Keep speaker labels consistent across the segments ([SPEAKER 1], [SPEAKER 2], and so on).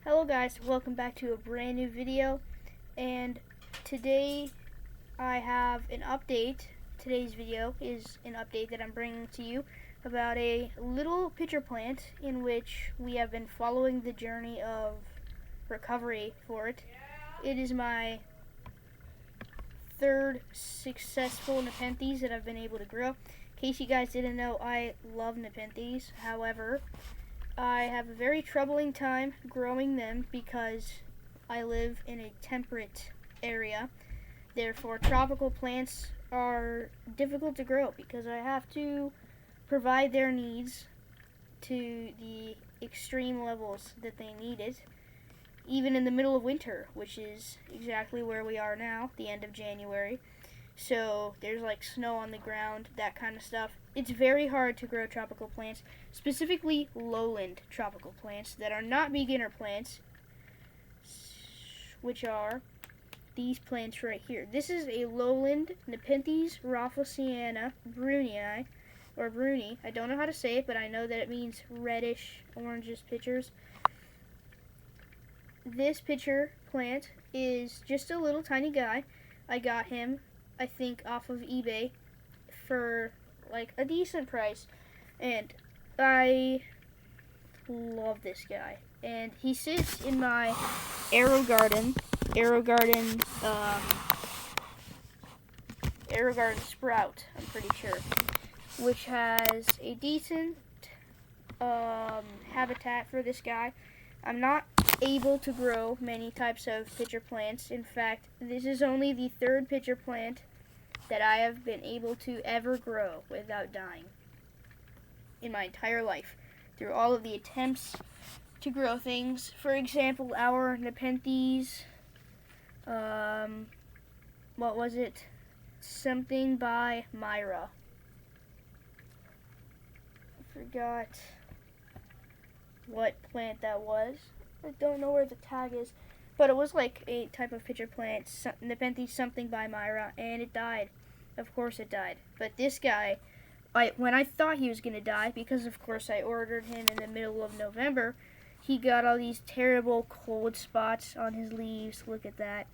[SPEAKER 1] Hello guys, welcome back to a brand new video, and today I have an update. Today's video is an update that I'm bringing to you about a little pitcher plant in which we have been following the journey of recovery for it. It is my third successful Nepenthes that I've been able to grow. In case you guys didn't know, I love Nepenthes. However, I have a very troubling time growing them because I live in a temperate area. Therefore, tropical plants are difficult to grow because I have to provide their needs to the extreme levels that they need it, even in the middle of winter, which is exactly where we are now, the end of January. So there's like snow on the ground, that kind of stuff. It's very hard to grow tropical plants, specifically lowland tropical plants that are not beginner plants, which are these plants right here. This is a lowland Nepenthes Rafflesiana Brunei, or Bruni. I don't know how to say it, but I know that it means reddish, orangish pitchers. This pitcher plant is just a little tiny guy. I got him, I think, off of eBay for like a decent price, and I love this guy. And he sits in my AeroGarden sprout, I'm pretty sure, which has a decent habitat for this guy. I'm not able to grow many types of pitcher plants. In fact, this is only the third pitcher plant that I have been able to ever grow without dying in my entire life, through all of the attempts to grow things. For example, our Nepenthes, what was it? Something by Myra. I forgot what plant that was. I don't know where the tag is, but it was like a type of pitcher plant, Nepenthes something by Myra, and it died. Of course it died. But this guy, when I thought he was going to die, because of course I ordered him in the middle of November, he got all these terrible cold spots on his leaves. Look at that.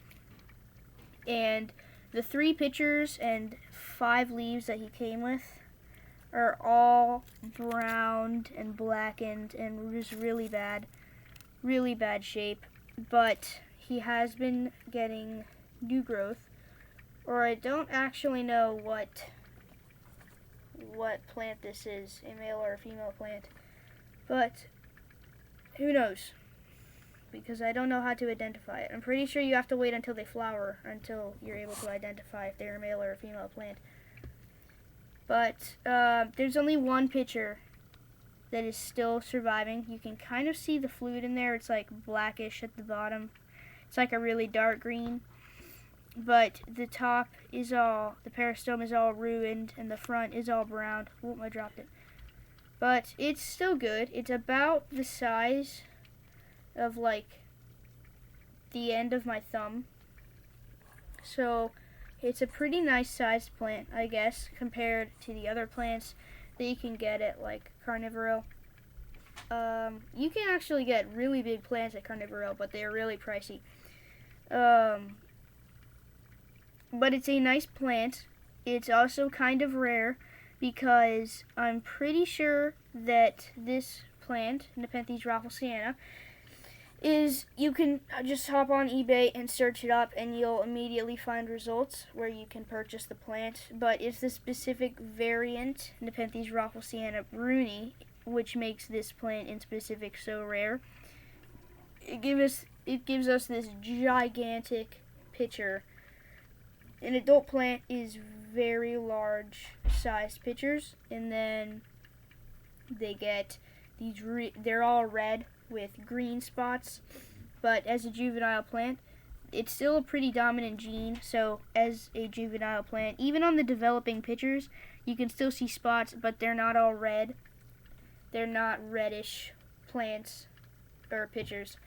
[SPEAKER 1] And the 3 pitchers and 5 leaves that he came with are all browned and blackened and just really bad shape. But he has been getting new growth, or I don't actually know what plant this is, a male or a female plant, but who knows, because I don't know how to identify it. I'm pretty sure you have to wait until they flower until you're able to identify if they're a male or a female plant. But there's only one pitcher that is still surviving. You can kind of see the fluid in there. It's like blackish at the bottom. It's like a really dark green. But the top is all, the peristome is all ruined, and the front is all brown. Oh, I dropped it. But it's still good. It's about the size of like the end of my thumb. So it's a pretty nice sized plant, I guess, compared to the other plants that you can get at like Carnivoro. You can actually get really big plants at Carnivoro, but they're really pricey. But it's a nice plant. It's also kind of rare because I'm pretty sure that this plant, Nepenthes Rafflesiana, is, you can just hop on eBay and search it up and you'll immediately find results where you can purchase the plant. But it's the specific variant, Nepenthes Rafflesiana Brunei, which makes this plant in specific so rare. It gives us this gigantic pitcher. An adult plant is very large sized pitchers, and then they get these they're all red with green spots, but as a juvenile plant, it's still a pretty dominant gene. So as a juvenile plant, even on the developing pitchers, you can still see spots, but they're not all red. They're not reddish plants or pitchers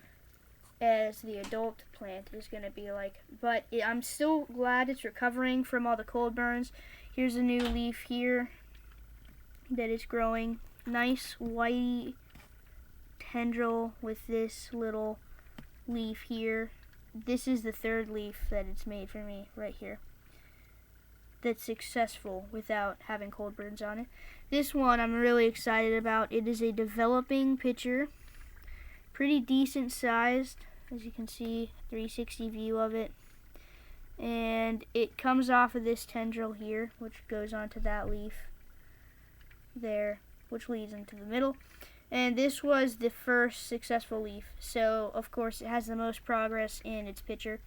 [SPEAKER 1] as the adult plant is going to be like. But I'm still glad it's recovering from all the cold burns. Here's a new leaf here that is growing. Nice whitey tendril with this little leaf here. This is the third leaf that it's made for me right here. That's successful without having cold burns on it. This one I'm really excited about. It is a developing pitcher. Pretty decent sized, as you can see, 360 view of it. And it comes off of this tendril here, which goes onto that leaf there, which leads into the middle. And this was the first successful leaf, so of course it has the most progress in its pitcher.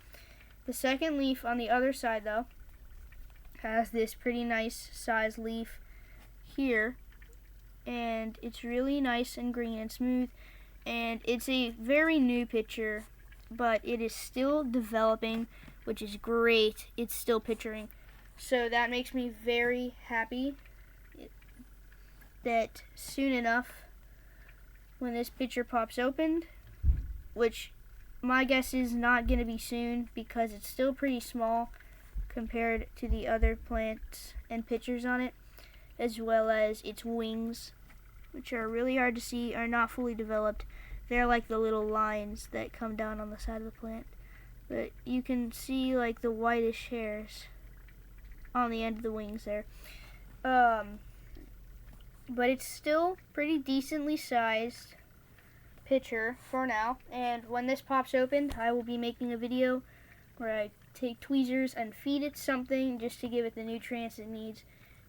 [SPEAKER 1] The second leaf on the other side, though, has this pretty nice sized leaf here, and it's really nice and green and smooth, and it's a very new pitcher, but it is still developing, which is great. It's still pitchering, so that makes me very happy that soon enough, when this pitcher pops open, which my guess is not going to be soon because it's still pretty small compared to the other plants and pitchers on it, as well as its wings, which are really hard to see, are not fully developed. They're like the little lines that come down on the side of the plant, but you can see like the whitish hairs on the end of the wings there. But it's still pretty decently sized pitcher for now, and when this pops open, I will be making a video where I take tweezers and feed it something just to give it the nutrients it needs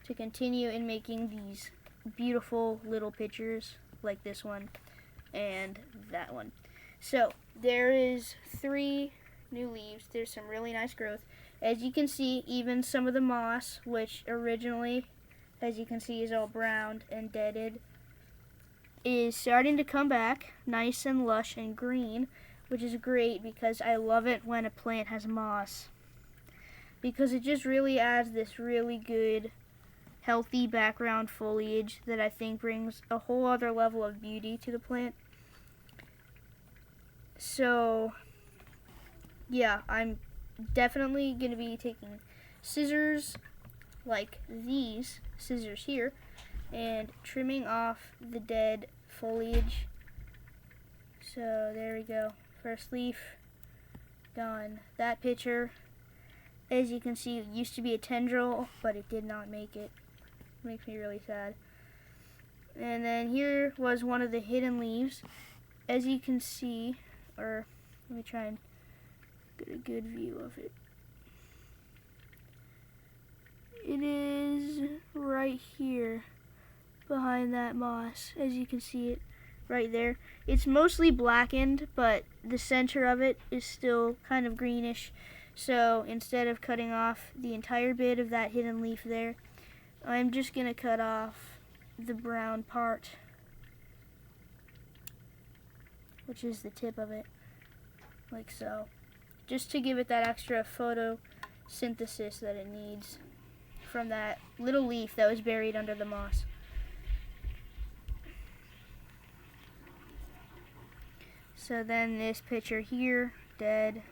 [SPEAKER 1] to continue in making these beautiful little pitchers like this one and that one. So there is 3 new leaves. There's some really nice growth. As you can see, even some of the moss, which originally, as you can see, is all brown and deaded, is starting to come back nice and lush and green, which is great because I love it when a plant has moss, because it just really adds this really good healthy background foliage that I think brings a whole other level of beauty to the plant. So yeah, I'm definitely going to be taking scissors like these scissors here and trimming off the dead foliage. So there we go. First leaf done. That pitcher, as you can see, it used to be a tendril, but it did not make it. Makes me really sad. And then here was one of the hidden leaves. As you can see, or let me try and get a good view of it. It is right here behind that moss, as you can see it right there. It's mostly blackened, but the center of it is still kind of greenish. So instead of cutting off the entire bit of that hidden leaf there, I'm just going to cut off the brown part, which is the tip of it, like so, just to give it that extra photosynthesis that it needs from that little leaf that was buried under the moss. So then this pitcher here, dead,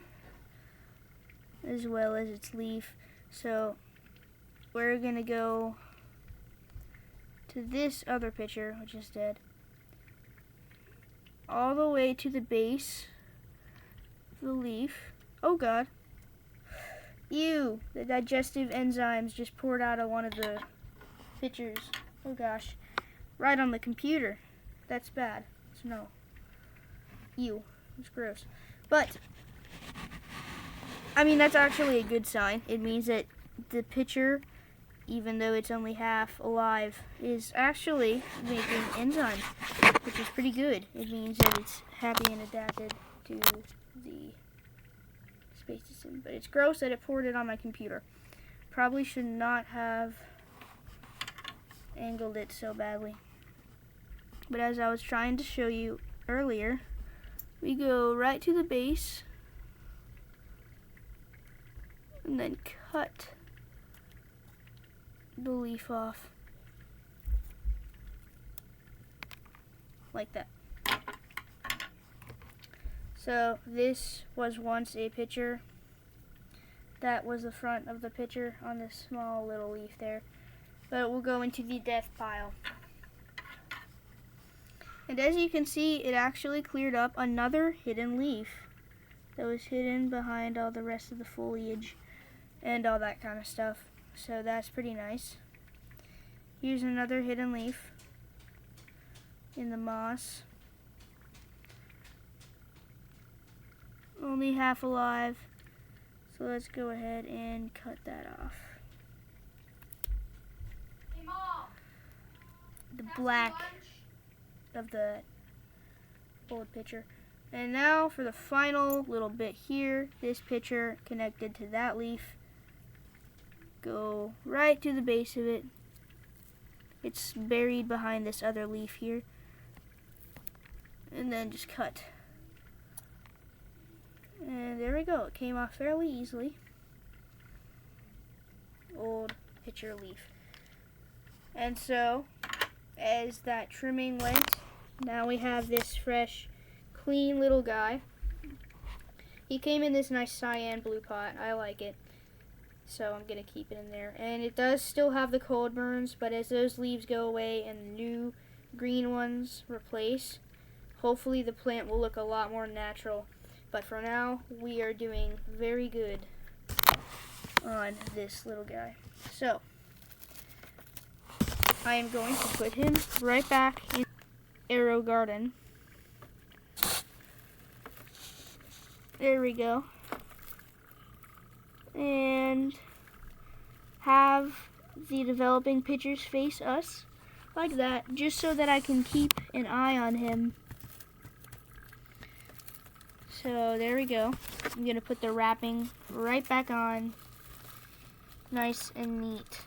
[SPEAKER 1] as well as its leaf. So we're going to go to this other pitcher, which is dead, all the way to the base of the leaf. Oh God. Ew, the digestive enzymes just poured out of one of the pitchers. Oh gosh. Right on the computer. That's bad. So no. Ew. It's gross. But, I mean, that's actually a good sign. It means that the pitcher, even though it's only half alive, is actually making enzymes, which is pretty good. It means that it's happy and adapted to the space it's in. But it's gross that it poured it on my computer. Probably should not have angled it so badly. But as I was trying to show you earlier, we go right to the base and then cut the leaf off like that. So this was once a pitcher. That was the front of the pitcher on this small little leaf there. But it will go into the death pile. And as you can see, it actually cleared up another hidden leaf. that was hidden behind all the rest of the foliage and all that kind of stuff. So that's pretty nice. Here's another hidden leaf in the moss. Only half alive. So let's go ahead and cut that off.
[SPEAKER 2] Hey, Mom.
[SPEAKER 1] The black of the old picture. And now for the final little bit here, this picture connected to that leaf. Go right to the base of it. It's buried behind this other leaf here. And then just cut. And there we go. It came off fairly easily. Old picture leaf. And so, as that trimming went, now we have this fresh, clean little guy. He came in this nice cyan blue pot. I like it. So I'm going to keep it in there. And it does still have the cold burns, but as those leaves go away and the new green ones replace, hopefully the plant will look a lot more natural. But for now, we are doing very good on this little guy. So, I am going to put him right back in Arrow Garden. There we go. And have the developing pictures face us like that, just so that I can keep an eye on him. So there we go. I'm going to put the wrapping right back on. Nice and neat.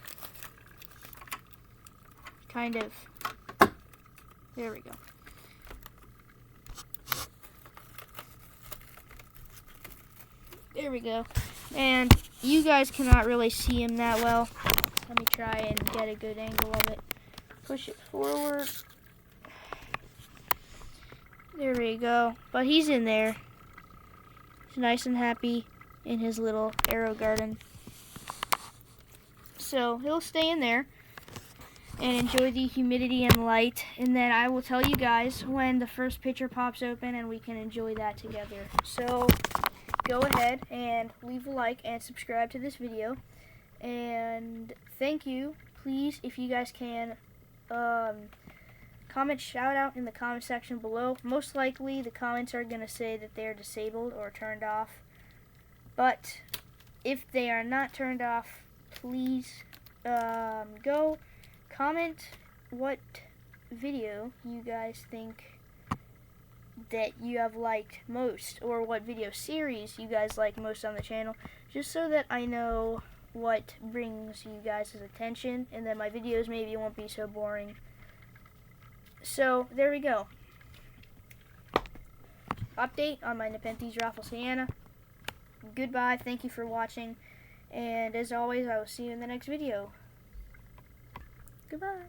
[SPEAKER 1] Kind of. There we go. There we go. And you guys cannot really see him that well. Let me try and get a good angle of it. Push it forward. There we go. But he's in there. He's nice and happy in his little arrow garden. So he'll stay in there and enjoy the humidity and light. And then I will tell you guys when the first picture pops open and we can enjoy that together. So go ahead and leave a like and subscribe to this video. And thank you. Please, if you guys can, comment shout out in the comment section below. Most likely the comments are going to say that they're disabled or turned off. But if they are not turned off, please go comment what video you guys think that you have liked most, or what video series you guys like most on the channel, just so that I know what brings you guys' attention, and then my videos maybe won't be so boring. So there we go. Update on my Nepenthes Rafflesiana. Goodbye, thank you for watching, and as always I will see you in the next video. Goodbye.